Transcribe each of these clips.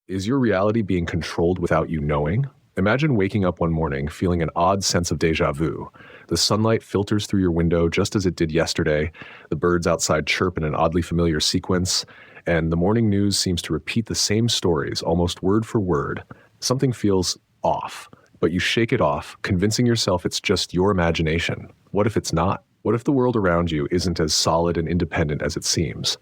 Is your reality being controlled without you knowing? Imagine waking up one morning feeling an odd sense of déjà vu. The sunlight filters through your window just as it did yesterday, the birds outside chirp in an oddly familiar sequence, and the morning news seems to repeat the same stories, almost word for word. Something feels off, but you shake it off, convincing yourself it's just your imagination. What if it's not? What if the world around you isn't as solid and independent as it seems?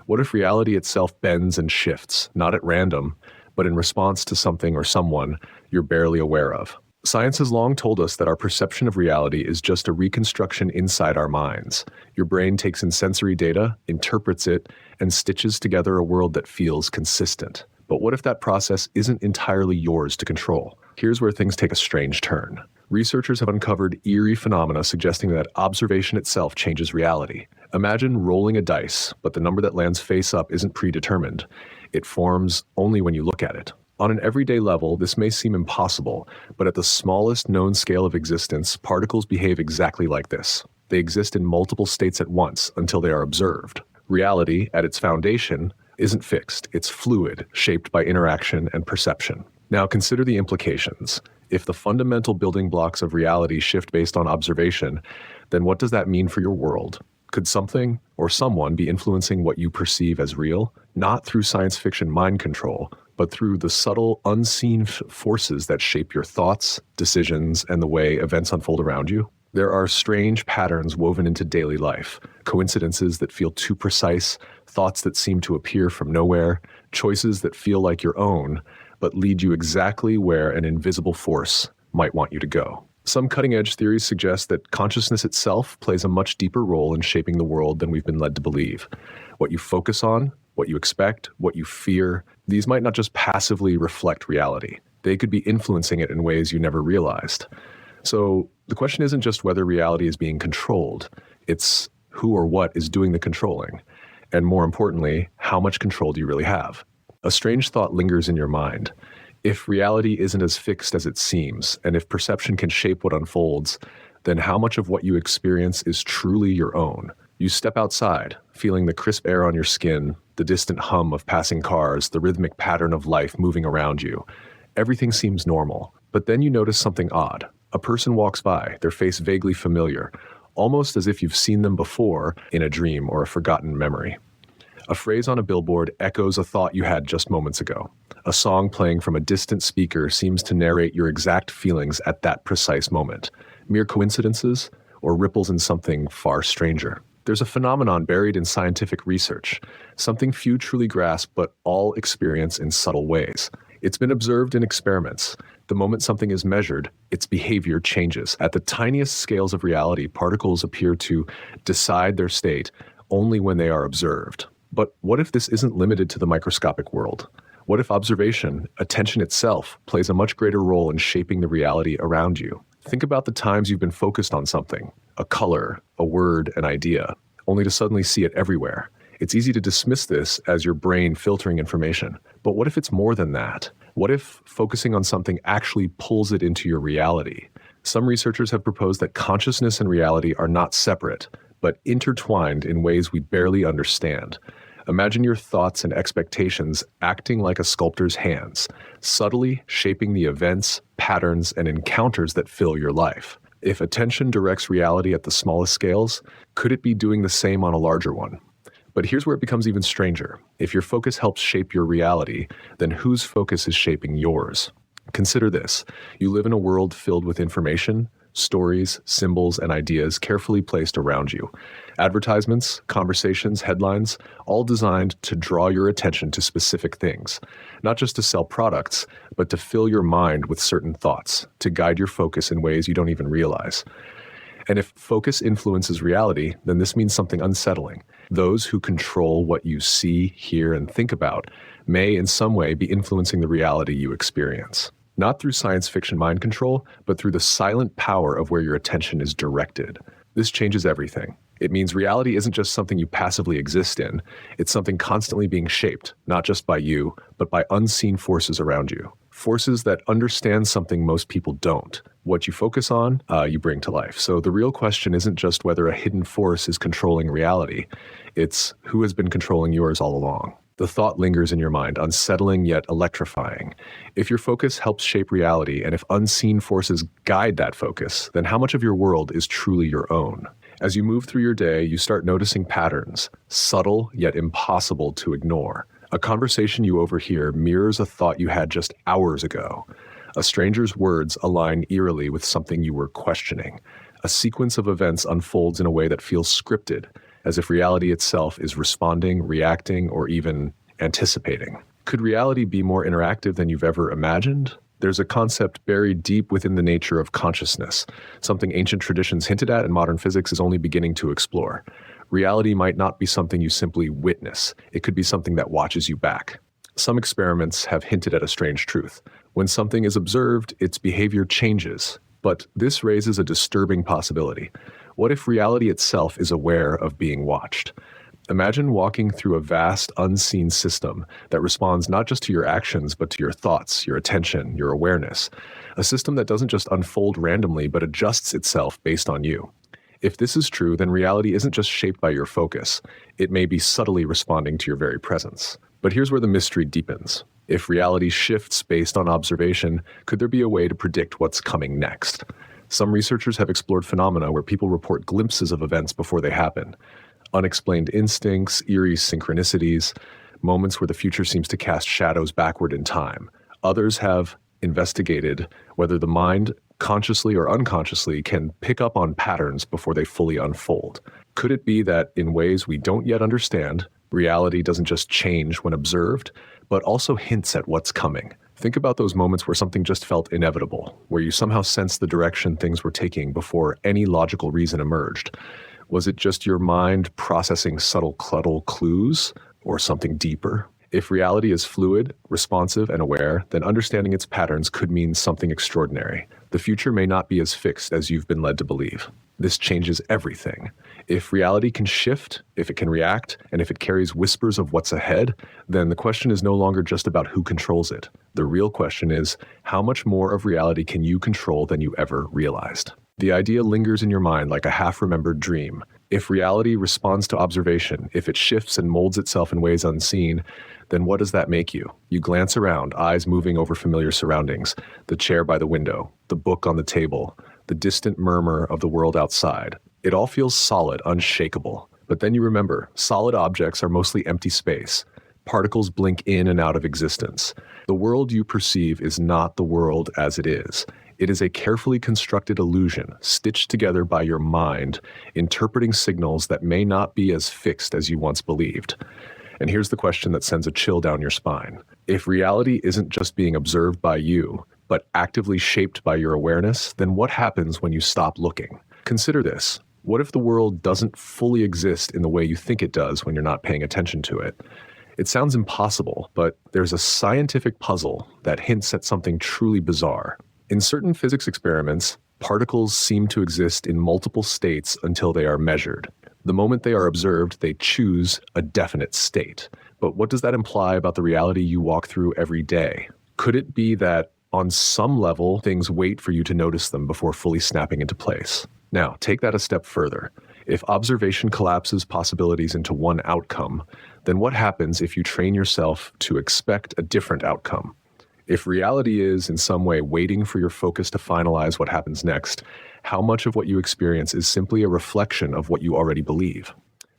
What if reality itself bends and shifts, not at random, but in response to something or someone you're barely aware of? Science has long told us that our perception of reality is just a reconstruction inside our minds. Your brain takes in sensory data, interprets it, and stitches together a world that feels consistent. But what if that process isn't entirely yours to control? Here's where things take a strange turn. Researchers have uncovered eerie phenomena suggesting that observation itself changes reality. Imagine rolling a dice, but the number that lands face up isn't predetermined. It forms only when you look at it. On an everyday level, this may seem impossible, but at the smallest known scale of existence, particles behave exactly like this. They exist in multiple states at once until they are observed. Reality, at its foundation, isn't fixed. It's fluid, shaped by interaction and perception. Now consider the implications. If the fundamental building blocks of reality shift based on observation, then what does that mean for your world? Could something or someone be influencing what you perceive as real? Not through science fiction mind control, but through the subtle, unseen forces that shape your thoughts, decisions, and the way events unfold around you? There are strange patterns woven into daily life, coincidences that feel too precise, thoughts that seem to appear from nowhere, choices that feel like your own, but lead you exactly where an invisible force might want you to go. Some cutting-edge theories suggest that consciousness itself plays a much deeper role in shaping the world than we've been led to believe. What you focus on, what you expect, what you fear, these might not just passively reflect reality. They could be influencing it in ways you never realized. So the question isn't just whether reality is being controlled, it's who or what is doing the controlling. And more importantly, how much control do you really have? A strange thought lingers in your mind. If reality isn't as fixed as it seems, and if perception can shape what unfolds, then how much of what you experience is truly your own? You step outside, feeling the crisp air on your skin, the distant hum of passing cars, the rhythmic pattern of life moving around you. Everything seems normal, but then you notice something odd. A person walks by, their face vaguely familiar, almost as if you've seen them before in a dream or a forgotten memory. A phrase on a billboard echoes a thought you had just moments ago. A song playing from a distant speaker seems to narrate your exact feelings at that precise moment. Mere coincidences or ripples in something far stranger? There's a phenomenon buried in scientific research, something few truly grasp but all experience in subtle ways. It's been observed in experiments. The moment something is measured, its behavior changes. At the tiniest scales of reality, particles appear to decide their state only when they are observed. But what if this isn't limited to the microscopic world? What if observation, attention itself, plays a much greater role in shaping the reality around you? Think about the times you've been focused on something, a color, a word, an idea, only to suddenly see it everywhere. It's easy to dismiss this as your brain filtering information. But what if it's more than that? What if focusing on something actually pulls it into your reality? Some researchers have proposed that consciousness and reality are not separate, but intertwined in ways we barely understand. Imagine your thoughts and expectations acting like a sculptor's hands, subtly shaping the events, patterns, and encounters that fill your life. If attention directs reality at the smallest scales, could it be doing the same on a larger one? But here's where it becomes even stranger. If your focus helps shape your reality, then whose focus is shaping yours? Consider this. You live in a world filled with information, stories, symbols, and ideas carefully placed around you. Advertisements, conversations, headlines, all designed to draw your attention to specific things. Not just to sell products, but to fill your mind with certain thoughts, to guide your focus in ways you don't even realize. And if focus influences reality, then this means something unsettling. Those who control what you see, hear, and think about may in some way be influencing the reality you experience. Not through science fiction mind control, but through the silent power of where your attention is directed. This changes everything. It means reality isn't just something you passively exist in. It's something constantly being shaped, not just by you, but by unseen forces around you. Forces that understand something most people don't. What you focus on, you bring to life. So the real question isn't just whether a hidden force is controlling reality. It's who has been controlling yours all along. The thought lingers in your mind, unsettling yet electrifying. If your focus helps shape reality, and if unseen forces guide that focus, then how much of your world is truly your own? As you move through your day, you start noticing patterns, subtle yet impossible to ignore. A conversation you overhear mirrors a thought you had just hours ago. A stranger's words align eerily with something you were questioning. A sequence of events unfolds in a way that feels scripted, as if reality itself is responding, reacting, or even anticipating. Could reality be more interactive than you've ever imagined? There's a concept buried deep within the nature of consciousness, something ancient traditions hinted at and modern physics is only beginning to explore. Reality might not be something you simply witness. It could be something that watches you back. Some experiments have hinted at a strange truth. When something is observed, its behavior changes. But this raises a disturbing possibility. What if reality itself is aware of being watched? Imagine walking through a vast, unseen system that responds not just to your actions, but to your thoughts, your attention, your awareness. A system that doesn't just unfold randomly, but adjusts itself based on you. If this is true, then reality isn't just shaped by your focus. It may be subtly responding to your very presence. But here's where the mystery deepens. If reality shifts based on observation, could there be a way to predict what's coming next? Some researchers have explored phenomena where people report glimpses of events before they happen. Unexplained instincts, eerie synchronicities, moments where the future seems to cast shadows backward in time. Others have investigated whether the mind, consciously or unconsciously, can pick up on patterns before they fully unfold. Could it be that in ways we don't yet understand, reality doesn't just change when observed, but also hints at what's coming? Think about those moments where something just felt inevitable, where you somehow sensed the direction things were taking before any logical reason emerged. Was it just your mind processing subtle clues, or something deeper? If reality is fluid, responsive, and aware, then understanding its patterns could mean something extraordinary. The future may not be as fixed as you've been led to believe. This changes everything. If reality can shift, if it can react, and if it carries whispers of what's ahead, then the question is no longer just about who controls it. The real question is, how much more of reality can you control than you ever realized? The idea lingers in your mind like a half-remembered dream. If reality responds to observation, if it shifts and molds itself in ways unseen, then what does that make you? You glance around, eyes moving over familiar surroundings, the chair by the window, the book on the table, the distant murmur of the world outside. It all feels solid, unshakable. But then you remember, solid objects are mostly empty space. Particles blink in and out of existence. The world you perceive is not the world as it is. It is a carefully constructed illusion, stitched together by your mind, interpreting signals that may not be as fixed as you once believed. And here's the question that sends a chill down your spine. If reality isn't just being observed by you, but actively shaped by your awareness, then what happens when you stop looking? Consider this. What if the world doesn't fully exist in the way you think it does when you're not paying attention to it? It sounds impossible, but there's a scientific puzzle that hints at something truly bizarre. In certain physics experiments, particles seem to exist in multiple states until they are measured. The moment they are observed, they choose a definite state. But what does that imply about the reality you walk through every day? Could it be that on some level, things wait for you to notice them before fully snapping into place? Now, take that a step further. If observation collapses possibilities into one outcome, then what happens if you train yourself to expect a different outcome? If reality is in some way waiting for your focus to finalize what happens next, how much of what you experience is simply a reflection of what you already believe?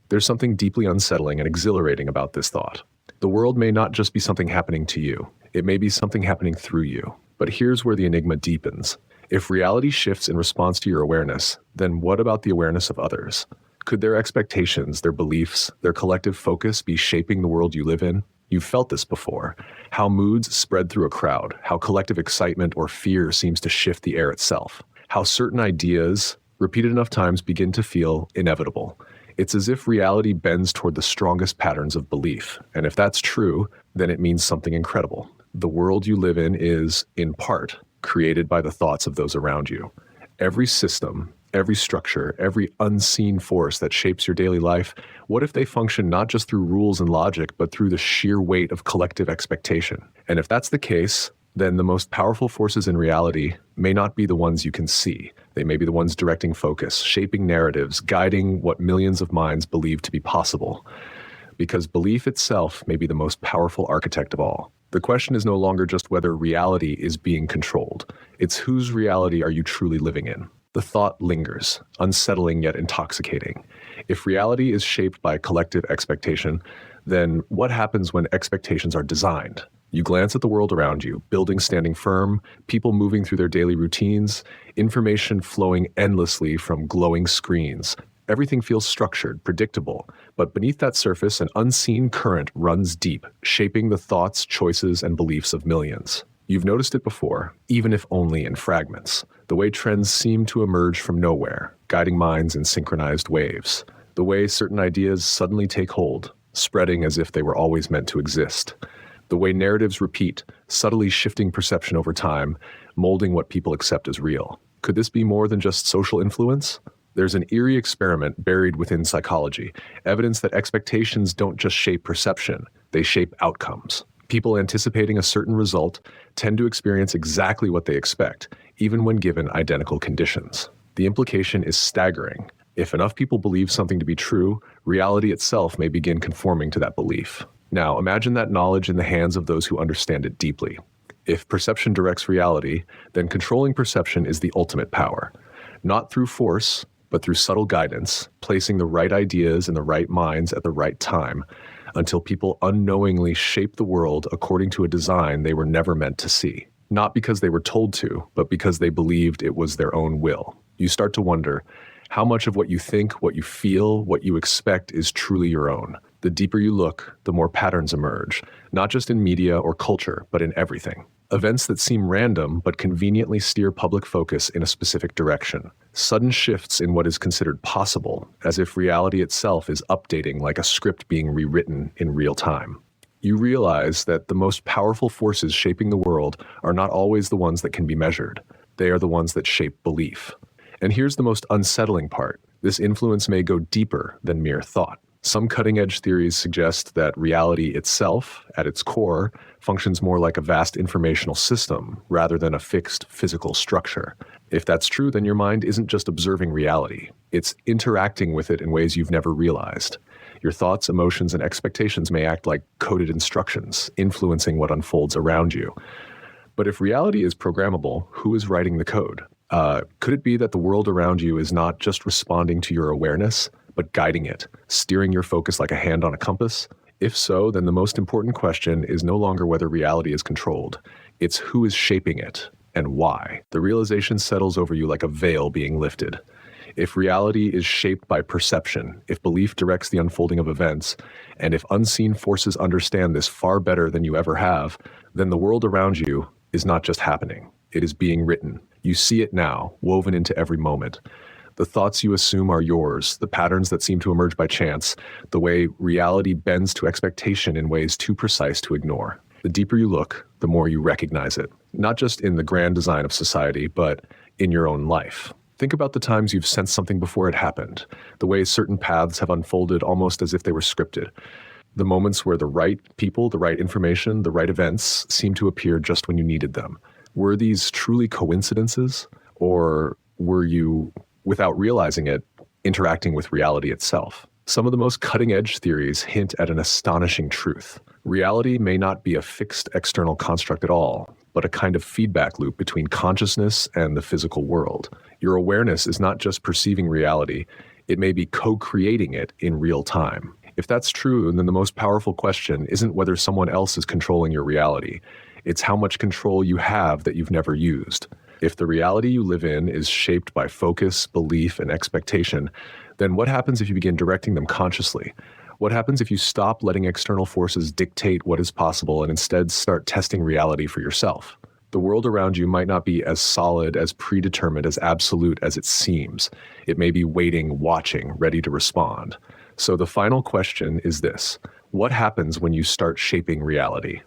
There's something deeply unsettling and exhilarating about this thought. The world may not just be something happening to you. It may be something happening through you. But here's where the enigma deepens. If reality shifts in response to your awareness, then what about the awareness of others? Could their expectations, their beliefs, their collective focus be shaping the world you live in? You've felt this before. How moods spread through a crowd, how collective excitement or fear seems to shift the air itself, how certain ideas, repeated enough times, begin to feel inevitable. It's as if reality bends toward the strongest patterns of belief. And if that's true, then it means something incredible. The world you live in is, in part, created by the thoughts of those around you. Every system, every structure, every unseen force that shapes your daily life, what if they function not just through rules and logic, but through the sheer weight of collective expectation? And if that's the case, then the most powerful forces in reality may not be the ones you can see. They may be the ones directing focus, shaping narratives, guiding what millions of minds believe to be possible. because belief itself may be the most powerful architect of all. The question is no longer just whether reality is being controlled. It's whose reality are you truly living in? The thought lingers, unsettling yet intoxicating. If reality is shaped by collective expectation, then what happens when expectations are designed? You glance at the world around you, buildings standing firm, people moving through their daily routines, information flowing endlessly from glowing screens. Everything feels structured, predictable, but beneath that surface, an unseen current runs deep, shaping the thoughts, choices, and beliefs of millions. You've noticed it before, even if only in fragments. The way trends seem to emerge from nowhere, guiding minds in synchronized waves. The way certain ideas suddenly take hold, spreading as if they were always meant to exist. The way narratives repeat, subtly shifting perception over time, molding what people accept as real. Could this be more than just social influence? There's an eerie experiment buried within psychology, evidence that expectations don't just shape perception, they shape outcomes. People anticipating a certain result tend to experience exactly what they expect, even when given identical conditions. The implication is staggering. If enough people believe something to be true, reality itself may begin conforming to that belief. Now, imagine that knowledge in the hands of those who understand it deeply. If perception directs reality, then controlling perception is the ultimate power. Not through force, but through subtle guidance, placing the right ideas in the right minds at the right time, until people unknowingly shape the world according to a design they were never meant to see. Not because they were told to, but because they believed it was their own will. You start to wonder, how much of what you think, what you feel, what you expect is truly your own? The deeper you look, the more patterns emerge, not just in media or culture, but in everything. Events that seem random but conveniently steer public focus in a specific direction. Sudden shifts in what is considered possible, as if reality itself is updating like a script being rewritten in real time. You realize that the most powerful forces shaping the world are not always the ones that can be measured. They are the ones that shape belief. And here's the most unsettling part. This influence may go deeper than mere thought. Some cutting-edge theories suggest that reality itself, at its core, functions more like a vast informational system rather than a fixed physical structure. If that's true, then your mind isn't just observing reality. It's interacting with it in ways you've never realized. Your thoughts, emotions, and expectations may act like coded instructions, influencing what unfolds around you. But if reality is programmable, who is writing the code? Could it be that the world around you is not just responding to your awareness, but guiding it, steering your focus like a hand on a compass? If so, then the most important question is no longer whether reality is controlled. It's who is shaping it and why. The realization settles over you like a veil being lifted. If reality is shaped by perception, if belief directs the unfolding of events, and if unseen forces understand this far better than you ever have, then the world around you is not just happening. It is being written. You see it now, woven into every moment. The thoughts you assume are yours, the patterns that seem to emerge by chance, the way reality bends to expectation in ways too precise to ignore. The deeper you look, the more you recognize it, not just in the grand design of society, but in your own life. Think about the times you've sensed something before it happened, the way certain paths have unfolded almost as if they were scripted. The moments where the right people, the right information, the right events seem to appear just when you needed them. Were these truly coincidences, or were you, without realizing it, interacting with reality itself? Some of the most cutting-edge theories hint at an astonishing truth. Reality may not be a fixed external construct at all, but a kind of feedback loop between consciousness and the physical world. Your awareness is not just perceiving reality, it may be co-creating it in real time. If that's true, then the most powerful question isn't whether someone else is controlling your reality. It's how much control you have that you've never used. If the reality you live in is shaped by focus, belief, and expectation, then what happens if you begin directing them consciously? What happens if you stop letting external forces dictate what is possible and instead start testing reality for yourself? The world around you might not be as solid, as predetermined, as absolute as it seems. It may be waiting, watching, ready to respond. So the final question is this: what happens when you start shaping reality?